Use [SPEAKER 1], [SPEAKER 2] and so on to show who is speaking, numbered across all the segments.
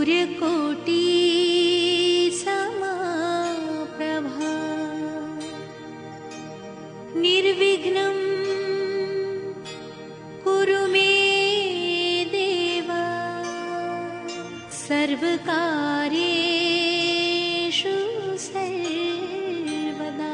[SPEAKER 1] सूर्यकोटि समाप्रभा निर्विघ्नं कुरु मे देव सर्वकार्येषु सर्वदा।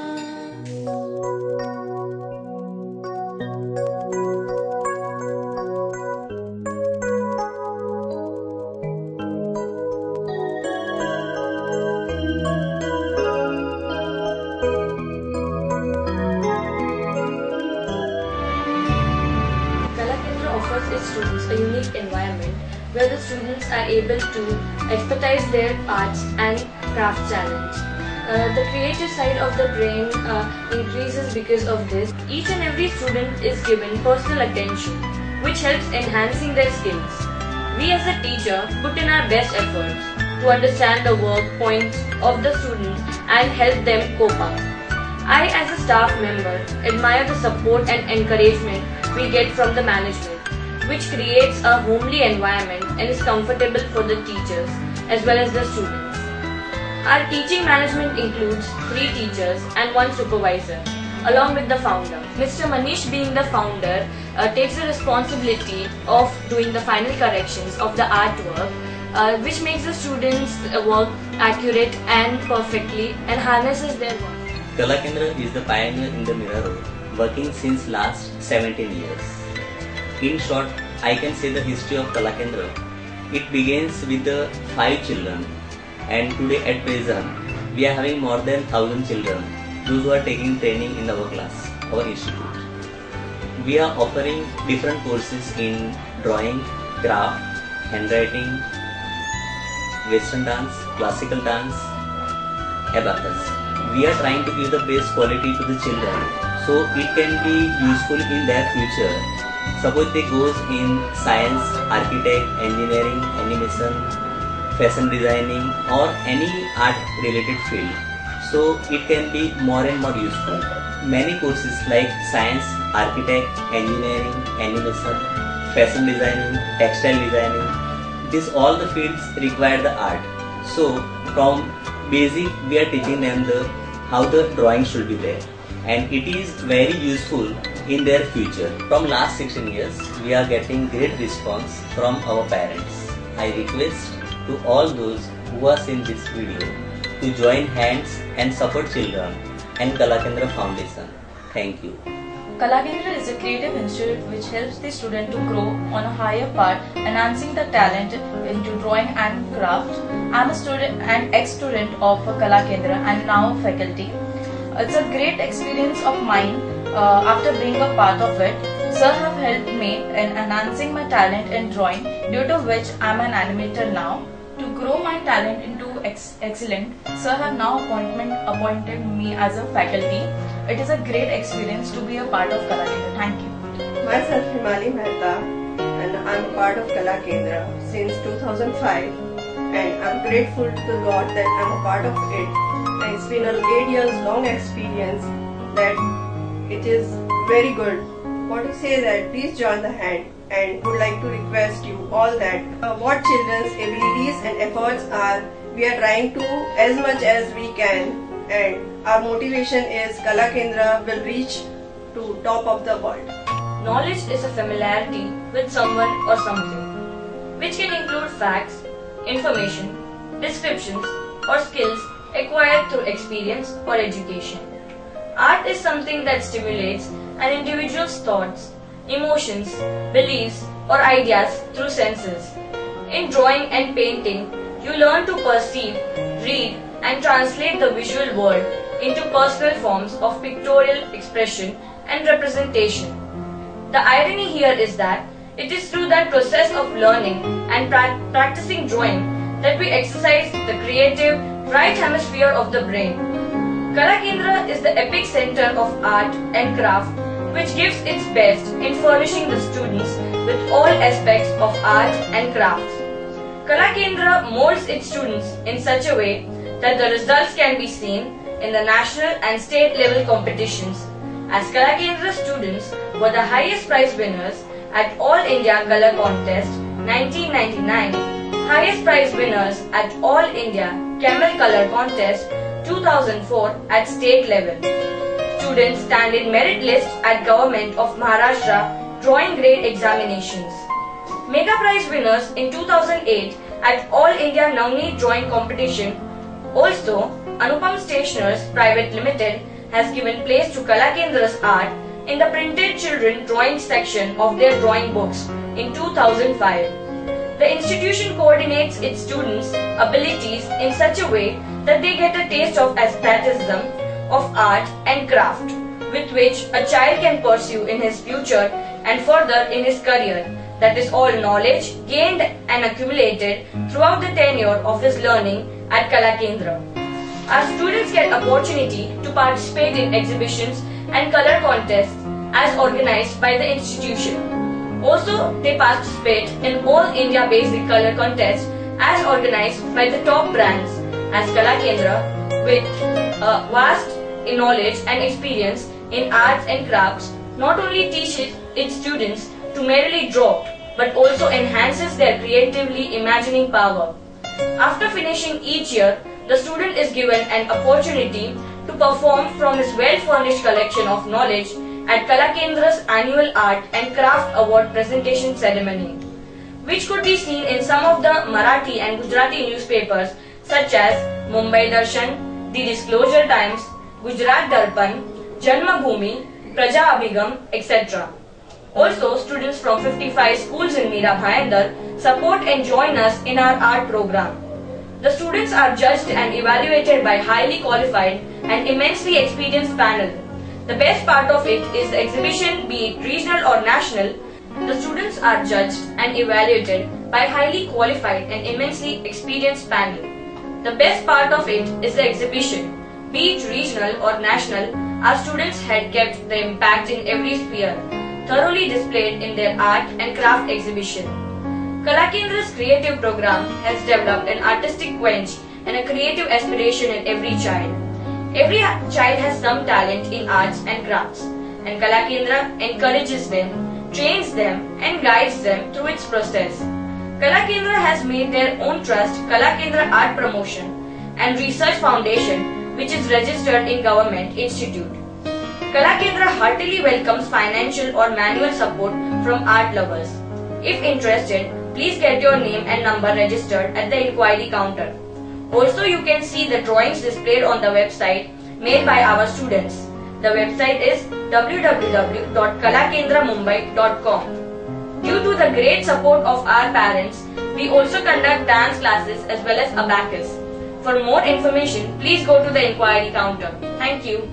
[SPEAKER 2] Offers its students a unique environment where the students are able to expertise their arts and craft talent. The creative side of the brain increases because of this. Each and every student is given personal attention, which helps enhancing their skills. We as a teacher put in our best efforts to understand the work points of the students and help them cope up. I as a staff member admire the support and encouragement we get from the management, which creates a homely environment and is comfortable for the teachers as well as the students. Our teaching management includes 3 teachers and 1 supervisor, along with the founder. Mr. Manish, being the founder, takes the responsibility of doing the final corrections of the artwork, which makes the students' work accurate and perfectly and harnesses their work.
[SPEAKER 3] Kalakendra is the pioneer in the Mira Road, working since last 17 years. In short, I can say the history of Kalakendra. It begins with the 5 children, and today at present we are having more than 1,000 children, those who are taking training in our class, our institute. We are offering different courses in drawing, craft, handwriting, western dance, classical dance, abacus. We are trying to give the best quality to the children so it can be useful in their future. Suppose they goes in science, architect, engineering, animation, fashion designing or any art related field. So it can be more and more useful. Many courses like science, architect, engineering, animation, fashion designing, textile designing, these all the fields require the art. So from basic we are teaching them how the drawing should be there, and it is very useful in their future. From last 16 years, we are getting great response from our parents. I request to all those who are seeing this video to join hands and support children and Kalakendra Foundation. Thank you.
[SPEAKER 2] Kalakendra is a creative institute which helps the student to grow on a higher path, enhancing the talent into drawing and craft. I am a student and ex-student of Kalakendra and now faculty. It's a great experience of mine. After being a part of it, Sir have helped me in enhancing my talent in drawing, due to which I am an animator now. To grow my talent into excellent, Sir have now appointed me as a faculty. It is a great experience to be a part of Kalakendra. Thank you.
[SPEAKER 4] Myself Himali Mehta, and I am a part of Kalakendra since 2005, and I am grateful to the Lord that I am a part of it. And it's been an 8 years long experience that it is very good. Want to say that please join the hand, and would like to request you all that what children's abilities and efforts are, we are trying to as much as we can, and our motivation is Kalakendra will reach to top of the world.
[SPEAKER 2] Knowledge is a familiarity with someone or something, which can include facts, information, descriptions or skills acquired through experience or education. Art is something that stimulates an individual's thoughts, emotions, beliefs or ideas through senses. In drawing and painting, you learn to perceive, read and translate the visual world into personal forms of pictorial expression and representation. The irony here is that it is through that process of learning and practicing drawing that we exercise the creative right hemisphere of the brain. Kalakendra is the epic center of art and craft, which gives its best in furnishing the students with all aspects of art and craft. Kalakendra molds its students in such a way that the results can be seen in the national and state level competitions, as Kalakendra students were the highest prize winners at All India Color Contest 1999, Highest prize winners at All India Camel Color Contest 2004 at state level. Students stand in merit list at Government of Maharashtra Drawing Grade Examinations. Mega prize winners in 2008 at All India Navneet Drawing Competition. Also, Anupam Stationers Private Limited has given place to Kala Kendra's art in the printed children drawing section of their drawing books in 2005. The institution coordinates its students' abilities in such a way that they get a taste of aestheticism, of art and craft, with which a child can pursue in his future and further in his career. That is all knowledge gained and accumulated throughout the tenure of his learning at Kala Kendra. Our students get opportunity to participate in exhibitions and color contests as organized by the institution. Also, they participate in all India basic color contests as organized by the top brands, as Kala Kendra, with vast knowledge and experience in arts and crafts, not only teaches its students to merely draw, but also enhances their creatively imagining power. After finishing each year, the student is given an opportunity to perform from his well-furnished collection of knowledge at Kala Kendra's annual Art and Craft Award presentation ceremony, which could be seen in some of the Marathi and Gujarati newspapers such as Mumbai Darshan, The Disclosure Times, Gujarat Darpan, Janmabhoomi, Praja Abhigam, etc. Also, students from 55 schools in Mira Bhayandar support and join us in our art program. The students are judged and evaluated by highly qualified and immensely experienced panel. The best part of it is the exhibition, be it regional or national. The students are judged and evaluated by highly qualified and immensely experienced panel. The best part of it is the exhibition, be it regional or national. Our students had kept the impact in every sphere, thoroughly displayed in their art and craft exhibition. Kala Kendra's creative program has developed an artistic quench and a creative aspiration in every child. Every child has some talent in arts and crafts, and Kala Kendra encourages them, trains them and guides them through its process. Kala Kendra has made their own trust, Kala Kendra Art Promotion and Research Foundation, which is registered in Government Institute. Kala Kendra heartily welcomes financial or manual support from art lovers. If interested, please get your name and number registered at the inquiry counter. Also, you can see the drawings displayed on the website made by our students. The website is www.kalakendramumbai.com. Due to the great support of our parents, we also conduct dance classes as well as abacus. For more information, please go to the inquiry counter. Thank you.